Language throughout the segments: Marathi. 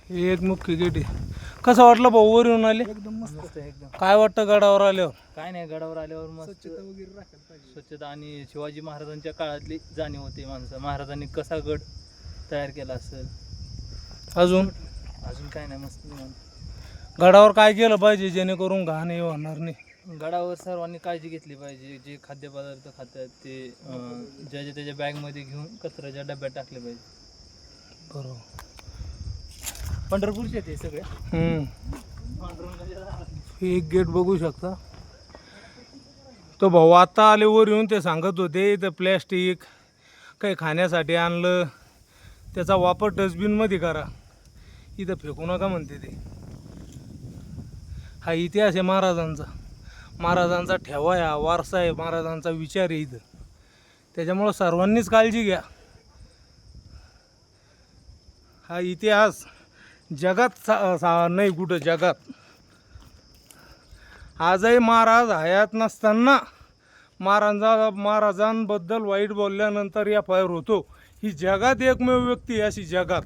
हे एक मुख्य गेट आहे. कसं वाटलं भाऊ वर येऊन आले? एकदम मस्त आहे एकदम. काय वाटतं गडावर आल्यावर? काय नाही, गडावर आल्यावर मस्त स्वच्छता वगैरे राखायला पाहिजे. स्वच्छता आणि शिवाजी महाराजांच्या काळातली जाणीव होते महाराजांनी कसा गड तयार केला असेल. अजून अजून काय नाही, मस्त निवांत. गडावर काय केलं पाहिजे जेणेकरून घाण हे होणार नाही? गडावर सर्वांनी काळजी घेतली पाहिजे. जे खाद्यपदार्थ खातात ते ज्याच्या त्याच्या बॅगमध्ये घेऊन कचऱ्याच्या डब्यात टाकले पाहिजे. बरोबर. पंढरपूरचे ते सगळे हे एक गेट बघू शकता. तो भाऊ आता आले वर येऊन ते सांगत होते इथं प्लॅस्टिक काही खाण्यासाठी आणलं त्याचा वापर डस्टबिनमध्ये करा, इथं फेकू नका म्हणते ते. हा इतिहास आहे महाराजांचा. महाराजांचा ठेवा आहे, हा वारसा आहे, महाराजांचा विचार आहे इथं. त्याच्यामुळं सर्वांनीच काळजी घ्या. हा इतिहास जगात नाही कुठं जगात. आजही महाराज हयात नसताना महाराजांबद्दल वाईट बोलल्यानंतर या फायर होतो. ही जगात एकमेव व्यक्ती अशी जगात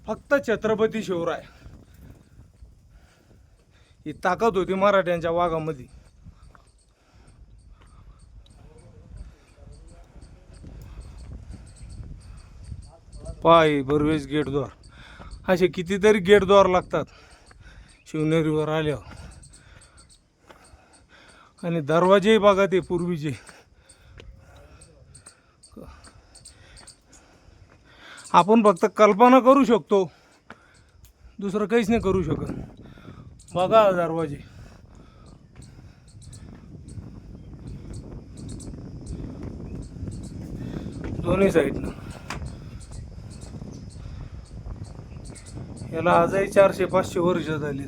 फक्त छत्रपती शिवराय. ही ताकद होती मराठ्यांच्या वाघामध्ये. पाय बरवेज गेटद्वार असे कितीतरी गेटद्वार लागतात शिवनेरीवर आल्यावर. आणि दरवाजेही बघा ते पूर्वीचे. आपण फक्त कल्पना करू शकतो, दुसरं काहीच नाही करू शकत. बघा दरवाजे. दोन्ही साईडनं. याला आजही 400-500 वर्ष झाली.